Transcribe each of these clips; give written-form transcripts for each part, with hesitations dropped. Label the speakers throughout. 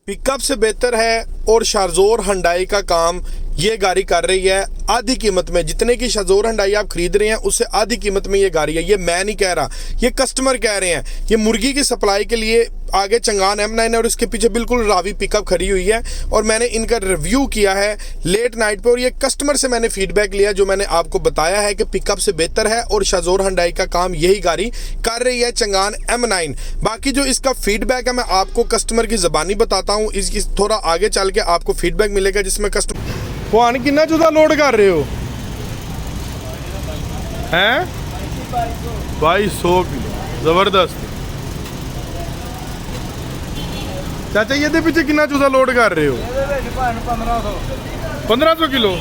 Speaker 1: Pickup से बेहतर है और शारजोर हुंडई का काम ये गाड़ी कर रही है आधी कीमत में। जितने की शारजोर हुंडई आप खरीद रहे हैं उससे आधी कीमत में ये गाड़ी है। ये मैं नहीं कह रहा, ये कस्टमर कह रहे हैं। ये मुर्गी की सप्लाई के लिए आगे चंगान M9 और इसके पीछे बिल्कुल रावी पिकअप खड़ी हुई है और मैंने इनका रिव्यू किया है लेट नाइट पे और ये कस्टमर से मैंने फीडबैक लिया जो मैंने आपको बताया है कि पिकअप से बेहतर है और शारजोर हुंडई का काम यही गाड़ी कर रही है चंगान M9। बाकी जो इसका फीडबैक है मैं आपको कस्टमर की ज़बानी बताता हूँ, इसकी थोड़ा आगे चल के आपको फीडबैक मिलेगा जिसमें कस्टमर भान कितना जुदा लोड कर रहे हो हैं 2200 किलो जबरदस्त। चाचा ये पीछे कितना जुदा लोड कर रहे हो 1500 किलो।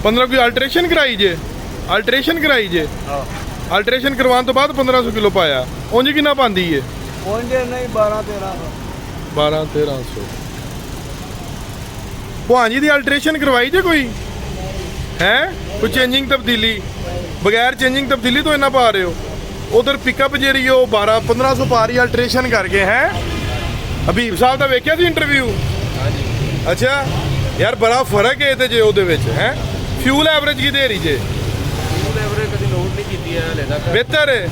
Speaker 1: पंद्रह की अल्ट्रेशन कराई जे अल्ट्रेशन करवाने तो बाद 1500 किलो पाया। उंज कितना पाती है
Speaker 2: नहीं
Speaker 1: 12-1300। भान जी दी अल्ट्रेशन करवाई जे कोई है कोई चेंजिंग तब्दीली बगैर चेंजिंग तब्दीली तो इन्ना पा रहे हो। उधर पिकअप जी 12-1500 पा रही अल्ट्रेशन करके हैं। हबीब साहब का वेख्या सी इंटरव्यू। अच्छा यार बड़ा फर्क है ये जे ਉਹਦੇ ਵਿੱਚ है। फ्यूल एवरेज की दे रही जे बेहतर है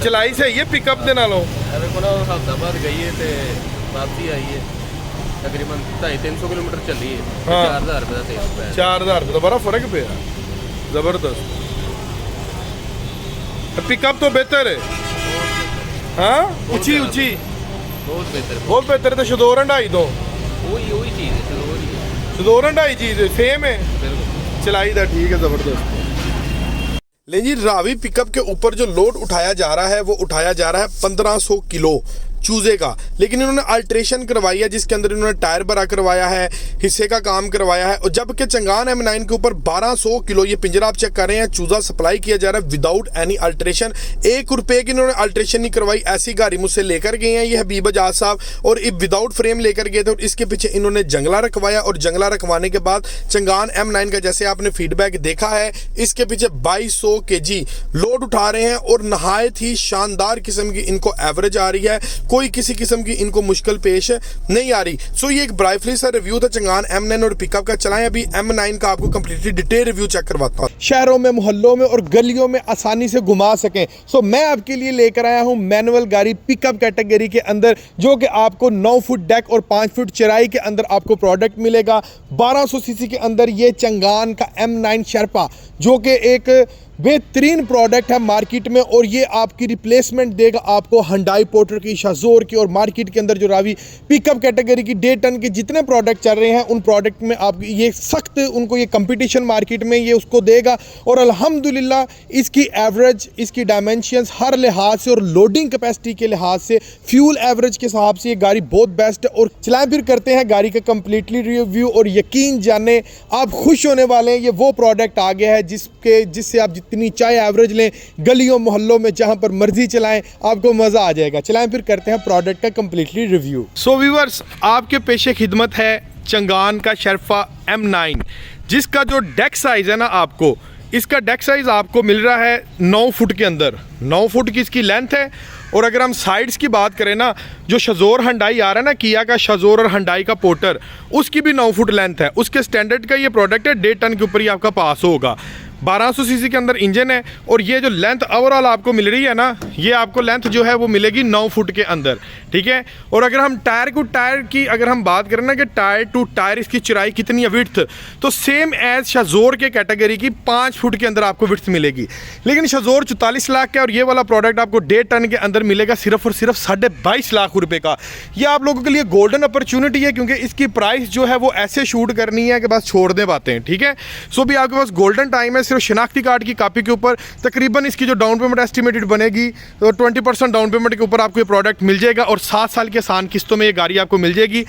Speaker 1: चलाई सही है पिकअप के नालों।
Speaker 2: हफ्ता बाद गई है तो वापसी आई है तकरीबन 250-300 किलोमीटर चली है। 4000 रुपये का तेल पाया।
Speaker 1: 4000 रुपये का बड़ा फर्क पे जबरदस्त। पिकअप तो बेहतर है हाँ ऊंची बहुत बेहतर है। तो शारजोर हुंडई तो
Speaker 2: वही चीज़ है
Speaker 1: शारजोर हुंडई चीज़ सेम है चलाई दा ठीक है जबरदस्त। ले जी रावी पिकअप के ऊपर जो लोड उठाया जा रहा है वो उठाया जा रहा है 1500 किलो चूजे का, लेकिन इन्होंने अल्ट्रेशन करवाई है जिसके अंदर इन्होंने टायर भरा करवाया है, हिस्से का काम करवाया है। और जबकि चंगान M9 के ऊपर 1200 किलो ये पिंजरा आप चेक कर रहे हैं चूजा सप्लाई किया जा रहा है विदाउट एनी अल्ट्रेशन। 1 रुपये की इन्होंने अल्ट्रेशन नहीं करवाई। ऐसी गाड़ी मुझसे लेकर गए हैं ये हबीब अजाज साहब और विदाउट फ्रेम लेकर गए थे और इसके पीछे इन्होंने जंगला रखवाया और जंगला रखवाने के बाद चंगान M9 का जैसे आपने फीडबैक देखा है इसके पीछे 2200 kg लोड उठा रहे हैं और नहायत ही शानदार किस्म की इनको एवरेज आ रही है। कोई किसी किस्म की इनको मुश्किल पेश नहीं आ रही। सो ये एक ब्राइटली सा रिव्यू था चंगान M9 और पिकअप का। चलाएं अभी M9 का आपको कंप्लीटली डिटेल रिव्यू चेक करवाता हूं, शहरों में मोहल्लों में और गलियों में आसानी से घुमा सकें। सो मैं आपके लिए लेकर आया हूं मैनुअल गाड़ी पिकअप कैटेगरी के अंदर जो कि आपको 9 फुट डेक और 5 फुट चौड़ाई के अंदर आपको प्रोडक्ट मिलेगा। 1200 सीसी के अंदर ये चंगान का M9 शेरपा जो कि एक बेहतरीन प्रोडक्ट है मार्केट में और ये आपकी रिप्लेसमेंट देगा आपको हुंडई पोर्टर की, शारजोर की और मार्केट के अंदर जो रावी पिकअप कैटेगरी की 1.5 टन के जितने प्रोडक्ट चल रहे हैं उन प्रोडक्ट में आप ये सख्त उनको ये कंपटीशन मार्केट में ये उसको देगा। और अल्हम्दुलिल्लाह इसकी एवरेज इसकी डायमेंशंस हर लिहाज से और लोडिंग कैपेसिटी के लिहाज से फ्यूल एवरेज के हिसाब से ये गाड़ी बहुत बेस्ट है। और चलाएं फिर करते हैं गाड़ी का कंप्लीटली रिव्यू और यकीन जाने आप खुश होने वाले हैं। ये वो प्रोडक्ट आ गया है जिससे आप जितनी चाहे एवरेज लें गलियों मोहल्लों में जहां पर मर्जी चलाएं आपको मजा आ जाएगा। चलाएं फिर करते हैं प्रोडक्ट का कंप्लीटली रिव्यू। सो व्यूअर्स आपके पेशे खिदमत है चंगान का शेरपा M9 जिसका जो डेक साइज है ना आपको इसका डेक साइज आपको मिल रहा है 9 फुट के अंदर। 9 फुट की इसकी लेंथ है। और अगर हम साइड्स की बात करें ना जो शारजोर हुंडई आ रहा है ना किया का शारजोर और हुंडई का पोर्टर उसकी भी 9 फुट लेंथ है। उसके स्टैंडर्ड का ये प्रोडक्ट है 1.5 टन के ऊपर ही आपका पास होगा। 1200 सीसी के अंदर इंजन है और ये जो लेंथ ओवरऑल आपको मिल रही है ना ये आपको लेंथ जो है वो मिलेगी 9 फुट के अंदर ठीक है। और अगर हम टायर की अगर हम बात करें ना कि टायर टू टायर इसकी चौड़ाई कितनी है विड्थ तो सेम एज शारजोर के कैटेगरी की 5 फुट के अंदर आपको विड्थ मिलेगी। लेकिन शारजोर 44 लाख का और ये वाला प्रोडक्ट आपको 1.5 टन के अंदर मिलेगा सिर्फ और सिर्फ 22.5 लाख रुपए का। ये आप लोगों के लिए गोल्डन अपॉर्चुनिटी है क्योंकि इसकी प्राइस जो है वो ऐसे शूट करनी है कि बस छोड़ दें बातें ठीक है। सो भी आपके पास गोल्डन टाइम है। सिर्फ शनाख्ती कार्ड की कॉपी के ऊपर तकरीबन इसकी जो डाउन पेमेंट एस्टिमेटेड बनेगी तो 20% डाउन पेमेंट के ऊपर आपको ये प्रोडक्ट मिल जाएगा और 7 साल के आसान किस्तों में ये गाड़ी आपको मिल जाएगी।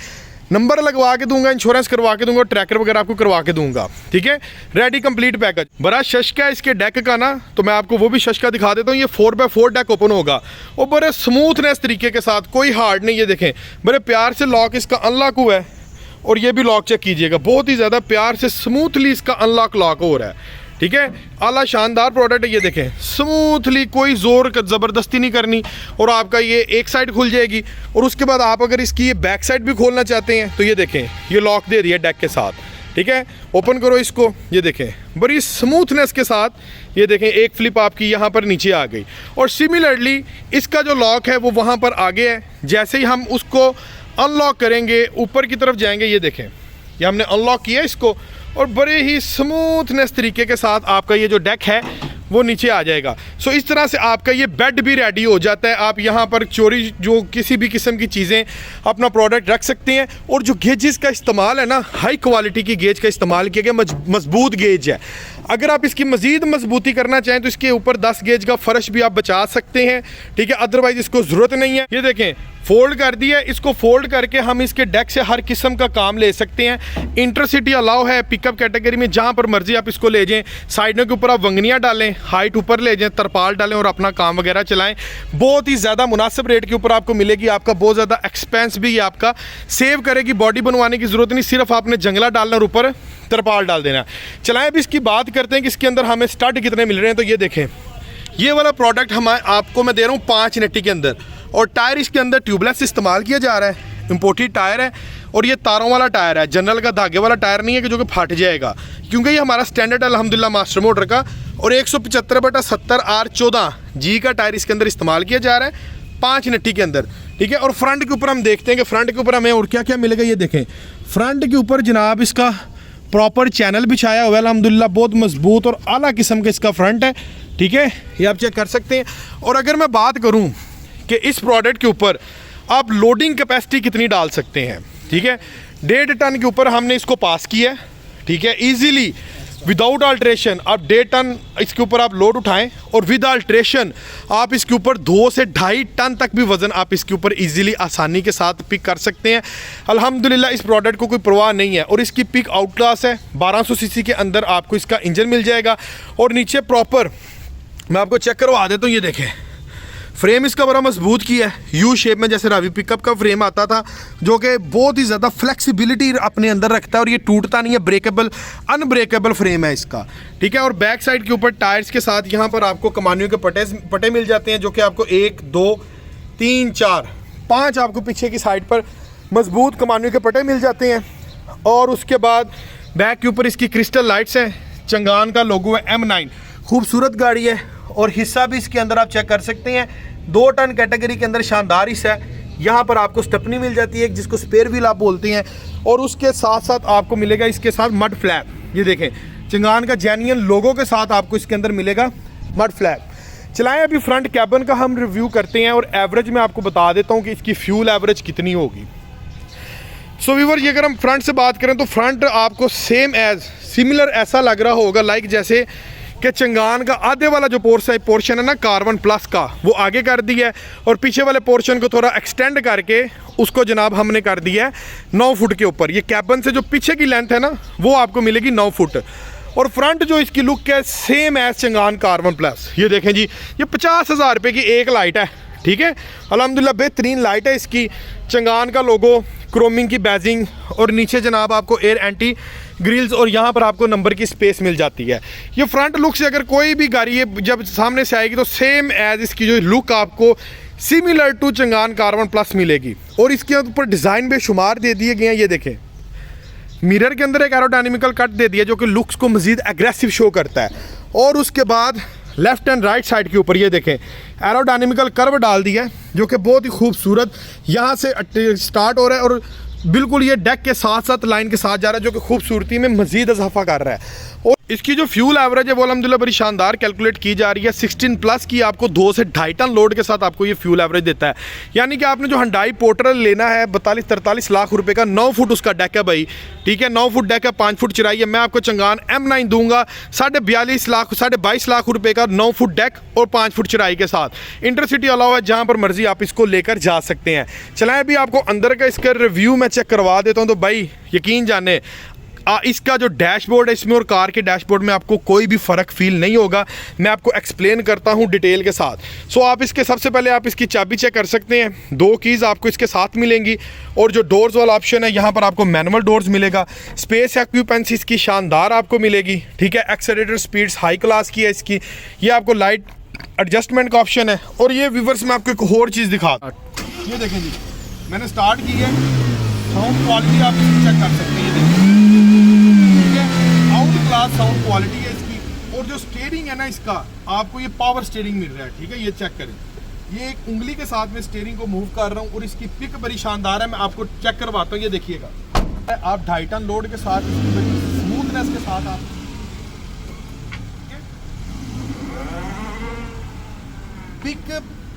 Speaker 1: नंबर लगवा के दूंगा, इंश्योरेंस करवा के दूंगा, ट्रैकर वगैरह आपको करवा के दूंगा ठीक है। Ready complete package. बड़ा शशका है इसके डेक का ना तो मैं आपको वो भी शशका दिखा देता हूँ। ये 4x4 डेक ओपन होगा और बड़े स्मूथनेस तरीके के साथ, कोई हार्ड नहीं। ये देखें बड़े प्यार से लॉक इसका अनलॉक हुआ है और ये भी लॉक चेक कीजिएगा, बहुत ही ज़्यादा प्यार से स्मूथली इसका अनलॉक लॉक हो रहा है ठीक है, आला शानदार प्रोडक्ट है। ये देखें स्मूथली, कोई ज़ोर ज़बरदस्ती नहीं करनी और आपका ये एक साइड खुल जाएगी। और उसके बाद आप अगर इसकी ये बैक साइड भी खोलना चाहते हैं तो ये देखें, ये लॉक दे दिया डेक के साथ। ठीक है, ओपन करो इसको, ये देखें बड़ी स्मूथनेस के साथ, ये देखें एक फ्लिप आपकी यहाँ पर नीचे आ गई। और सिमिलरली इसका जो लॉक है वो वहाँ पर आगे है। जैसे ही हम उसको अनलॉक करेंगे, ऊपर की तरफ जाएंगे, ये देखें ये हमने अनलॉक किया इसको और बड़े ही स्मूथनेस तरीके के साथ आपका ये जो डेक है वो नीचे आ जाएगा। सो इस तरह से आपका ये बेड भी रेडी हो जाता है। आप यहाँ पर चोरी जो किसी भी किस्म की चीज़ें अपना प्रोडक्ट रख सकते हैं। और जो गेजेस का इस्तेमाल है ना, हाई क्वालिटी की गेज का इस्तेमाल किया गया, मजबूत गेज है। अगर आप इसकी मज़ीद मजबूती करना चाहें तो इसके ऊपर 10 गेज का फर्श भी आप बचा सकते हैं। ठीक है, अदरवाइज इसको ज़रूरत नहीं है। ये देखें फोल्ड कर दिया, इसको फोल्ड करके हम इसके डेक से हर किस्म का काम ले सकते हैं। इंटरसिटी अलाउ है पिकअप कैटेगरी में, जहाँ पर मर्जी आप इसको ले जाएं। साइडों के ऊपर आप वंगनियाँ डालें, हाइट ऊपर ले जाएं, तरपाल डालें और अपना काम वगैरह चलाएं। बहुत ही ज़्यादा मुनासिब रेट के ऊपर आपको मिलेगी। आपका बहुत ज़्यादा एक्सपेंस भी ये आपका सेव करेगी। बॉडी बनवाने की ज़रूरत नहीं, सिर्फ आपने जंगला डालना और ऊपर तरपाल डाल देना। चलाएं, अभी इसकी बात करते हैं कि इसके अंदर हमें स्टड कितने मिल रहे हैं। तो ये देखें, ये वाला प्रोडक्ट आपको मैं दे रहा हूँ 5 नट्टी के अंदर। और टायर इसके अंदर ट्यूबलेस इस्तेमाल किया जा रहा है, इंपोर्टेड टायर है। और ये तारों वाला टायर है, जनरल का धागे वाला टायर नहीं है कि जो कि फट जाएगा, क्योंकि ये हमारा स्टैंडर्ड है अल्हम्दुलिल्लाह मास्टर मोटर का। और 175/70 R14 G का टायर इसके अंदर इस्तेमाल किया जा रहा है 5 नट्टी के अंदर। ठीक है, और फ्रंट के ऊपर हम देखते हैं कि फ्रंट के ऊपर हमें और क्या क्या मिलेगा। ये देखें फ्रंट के ऊपर जनाब इसका प्रॉपर चैनल बिछाया हुआ है अल्हम्दुलिल्लाह, बहुत मजबूत और आला किस्म का इसका फ्रंट है। ठीक है, ये आप चेक कर सकते हैं। और अगर मैं बात करूं कि इस प्रोडक्ट के ऊपर आप लोडिंग कैपेसिटी कितनी डाल सकते हैं, ठीक है, 1.5 टन के ऊपर हमने इसको पास किया है। ठीक है, ईजीली विदाउट अल्ट्रेशन आप 1.5 टन इसके ऊपर आप लोड उठाएं और विद अल्ट्रेशन आप इसके ऊपर 2 से 2.5 टन तक भी वज़न आप इसके ऊपर इजीली आसानी के साथ पिक कर सकते हैं। अल्हम्दुलिल्लाह इस प्रोडक्ट को कोई परवाह नहीं है। और इसकी पिक आउट क्लास है, 1200 सीसी के अंदर आपको इसका इंजन मिल जाएगा। और नीचे प्रॉपर मैं आपको चेक करवा देता हूँ। ये देखें फ्रेम इसका बड़ा मजबूत किया है, यू शेप में, जैसे रावी पिकअप का फ्रेम आता था, जो कि बहुत ही ज़्यादा फ्लेक्सिबिलिटी अपने अंदर रखता है और ये टूटता नहीं है। ब्रेकेबल अनब्रेकेबल फ्रेम है इसका। ठीक है, और बैक साइड के ऊपर टायर्स के साथ यहाँ पर आपको कमानियों के पटे मिल जाते हैं, जो कि आपको 1 2 3 4 5 आपको पीछे की साइड पर मजबूत कमानियों के पटे मिल जाते हैं। और उसके बाद बैक के ऊपर इसकी क्रिस्टल लाइट्स हैं, चंगान का लोगो है, M9 खूबसूरत गाड़ी है। और हिस्सा भी इसके अंदर आप चेक कर सकते हैं, 2 टन कैटेगरी के अंदर शानदार हिस्सा है। यहाँ पर आपको स्टेपनी मिल जाती है, जिसको स्पेयर व्हील आप बोलते हैं। और उसके साथ साथ आपको मिलेगा इसके साथ मड फ्लैप। ये देखें चिंगान का जेन्युइन लोगों के साथ आपको इसके अंदर मिलेगा मड फ्लैप। चलाएं, अभी फ्रंट कैबिन का हम रिव्यू करते हैं और एवरेज में आपको बता देता हूँ कि इसकी फ्यूल एवरेज कितनी होगी। सो व्यूअर, ये अगर हम फ्रंट से बात करें तो फ्रंट आपको सिमिलर ऐसा लग रहा होगा लाइक जैसे कि चंगान का आधे वाला जो पोर्शन है ना कार्बन प्लस का, वो आगे कर दिया है। और पीछे वाले पोर्शन को थोड़ा एक्सटेंड करके उसको जनाब हमने कर दिया है 9 फुट के ऊपर। ये कैबिन से जो पीछे की लेंथ है ना, वो आपको मिलेगी 9 फुट। और फ्रंट जो इसकी लुक है same as Changan carbon plus. ये देखें जी, ये 50,000 रुपये की एक लाइट है। ठीक है, अल्हम्दुलिल्लाह बेहतरीन लाइट है इसकी। चंगान का लोगो, क्रोमिंग की बैजिंग और नीचे जनाब आपको एयर एंटी ग्रिल्स और यहाँ पर आपको नंबर की स्पेस मिल जाती है। ये फ्रंट लुक से अगर कोई भी गाड़ी है जब सामने से आएगी तो सेम एज इसकी जो लुक आपको similar to Changan carbon plus मिलेगी। और इसके ऊपर डिज़ाइन बेशुमार दे दिए गए हैं। ये देखें मिरर के अंदर एक एरोडायनामिकल कट दे दिया जो कि लुक्स को मज़ीद एग्रेसिव शो करता है। और उसके बाद लेफ्ट एंड राइट साइड के ऊपर ये देखें एरोडायनामिकल कर्व डाल दिया है, जो कि बहुत ही खूबसूरत यहाँ से स्टार्ट हो रहा है और बिल्कुल ये डेक के साथ साथ लाइन के साथ जा रहा है, जो कि खूबसूरती में मज़ीद इजाफा कर रहा है। और इसकी जो फ्यूल एवरेज है वो अल्हम्दुलिल्लाह बड़ी शानदार कैलकुलेट की जा रही है। 16 प्लस की आपको 2 से 2.5 टन लोड के साथ आपको ये फ्यूल एवरेज देता है। यानी कि आपने जो Hyundai पोर्टर लेना है 42-43 लाख रुपए का, 9 फुट उसका डेक है भाई। ठीक है, 9 फुट डेक है, 5 फुट चौड़ाई है। मैं आपको चंगान M9 दूंगा 22.5 लाख रुपए का, 9 फुट डेक और 5 फुट चौड़ाई के साथ। इंटरसिटी अलाउ है, जहाँ पर मर्जी आप इसको लेकर जा सकते हैं। चलाएं, अभी आपको अंदर का इसका रिव्यू मैं चेक करवा देता हूँ। तो भाई यकीन जाने इसका जो डैशबोर्ड है इसमें और कार के डैशबोर्ड में आपको कोई भी फ़र्क फील नहीं होगा। मैं आपको एक्सप्लेन करता हूँ डिटेल के साथ। सो आप इसके सबसे पहले आप इसकी चाबी चेक कर सकते हैं। 2 कीज़ आपको इसके साथ मिलेंगी और जो डोर्स वाला ऑप्शन है यहाँ पर आपको मैनुअल डोर्स मिलेगा। स्पेस ऑक्यूपेंसी इसकी शानदार आपको मिलेगी, ठीक है। एक्सेलरेटर स्पीड्स हाई क्लास की है इसकी। ये आपको लाइट एडजस्टमेंट का ऑप्शन है। और ये व्यूअर्स मैं आपको एक और चीज़ दिखा, ये देखें जी, मैंने स्टार्ट की है, साउंड क्वालिटी आप इसकी चेक कर सकते हैं, ये देखें, ठीक है, आउट क्लास साउंड क्वालिटी है इसकी। और जो स्टीयरिंग है ना इसका, आपको ये पावर स्टीयरिंग मिल रहा है, ठीक है। ये चेक करें, ये एक उंगली के साथ में स्टीयरिंग को मूव कर रहा हूँ और इसकी पिक बड़ी शानदार है। मैं आपको चेक करवाता हूँ, ये देखिएगा, आप 2.5 टन लोड के साथ स्मूथनेस के साथ आप पिक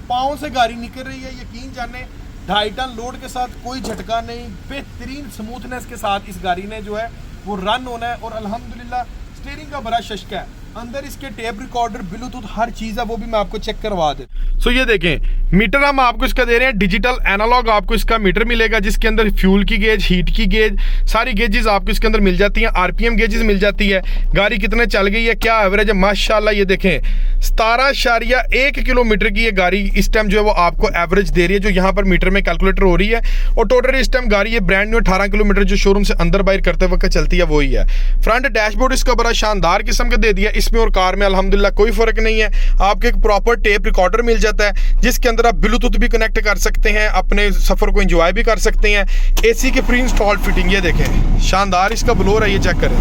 Speaker 1: पाँव से गाड़ी निकल रही है, यकीन जाने 2.5 टन लोड के साथ कोई झटका नहीं, बेहतरीन स्मूथनेस के साथ इस गाड़ी ने जो है वो रन होना है। और अल्हम्दुलिल्लाह स्टीयरिंग का बड़ा शशका है, अंदर इसके टेप रिकॉर्डर, ब्लूटूथ, हर चीज़ है, वो भी मैं आपको चेक करवा दे। सो ये देखें, मीटर हम आपको इसका दे रहे हैं डिजिटल एनालॉग, आपको इसका मीटर मिलेगा जिसके अंदर फ्यूल की गेज, हीट की गेज, सारी गेजेस आपको इसके अंदर मिल जाती हैं। आरपीएम गेजेस मिल जाती है, गाड़ी कितने चल गई है, क्या एवरेज है, माशाल्लाह। ये देखें 17.1 किलोमीटर की ये गाड़ी इस टाइम जो है वो आपको एवरेज दे रही है, जो यहाँ पर मीटर में कैलकुलेटर हो रही है। और टोटल इस टाइम गाड़ी ये ब्रांड न्यू 18 किलोमीटर जो शोरूम से अंदर बाहर करते वक्त चलती है वही है। फ्रंट डैशबोर्ड इसका बड़ा शानदार किस्म का दे दिया, इसमें और कार में अल्हम्दुलिल्लाह कोई फर्क नहीं है। आपको एक प्रॉपर टेप रिकॉर्डर मिल जाता है जिसके अंदर आप ब्लूटूथ भी कनेक्ट कर सकते हैं, अपने सफर को एंजॉय भी कर सकते हैं। एसी के प्री इंस्टॉल्ड फिटिंग, ये देखें शानदार इसका ब्लोअर है, ये चेक करें,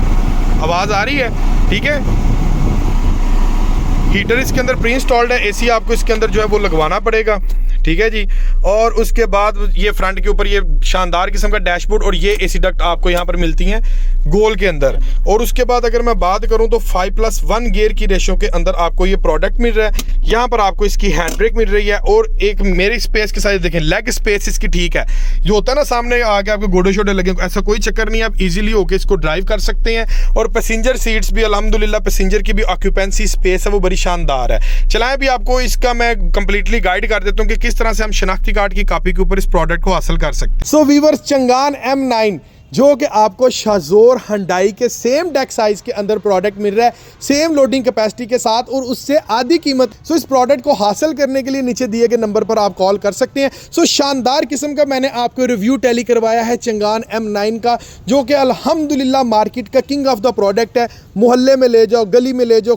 Speaker 1: आवाज आ रही है, ठीक है। हीटर इसके अंदर प्री इंस्टॉल्ड है, एसी आपको इसके अंदर जो है वो लगवाना पड़ेगा, ठीक है जी। और उसके बाद ये फ्रंट के ऊपर ये शानदार किस्म का डैशबोर्ड और ये एसी डक्ट आपको यहाँ पर मिलती हैं गोल के अंदर। और उसके बाद अगर मैं बात करूँ तो 5+1 गियर की रेशो के अंदर आपको ये प्रोडक्ट मिल रहा है। यहाँ पर आपको इसकी हैंड ब्रेक मिल रही है और एक मेरी स्पेस के साथ देखें, लेग स्पेस इसकी ठीक है। जो होता है ना सामने आके आपको गोडे शोडे लगे, ऐसा कोई चक्कर नहीं है, आप इजीली होके इसको ड्राइव कर सकते हैं। और पैसेंजर सीट्स भी अल्हम्दुलिल्लाह, पैसेंजर की भी ऑक्यूपेंसी स्पेस है वो बड़ी शानदार है। चलाएं भी आपको इसका मैं कंप्लीटली गाइड कर देता हूँ कि किस तरह से हम शनाख्ती कार्ड की कॉपी के ऊपर इस प्रोडक्ट को हासिल कर सकते हैं। सो वीवर्स, चंगान M9 जो कि आपको शाजोर हंडाई के सेम डेक साइज के अंदर प्रोडक्ट मिल रहा है, सेम लोडिंग कैपेसिटी के साथ और उससे आधी कीमत। सो इस प्रोडक्ट को हासिल करने के लिए नीचे दिए गए नंबर पर आप कॉल कर सकते हैं। सो शानदार किस्म का मैंने आपको रिव्यू टेली करवाया है चंगान M9 का, जो कि अल्हम्दुलिल्लाह मार्केट का किंग ऑफ द प्रोडक्ट है। मोहल्ले में ले जाओ, गली में ले जाओ,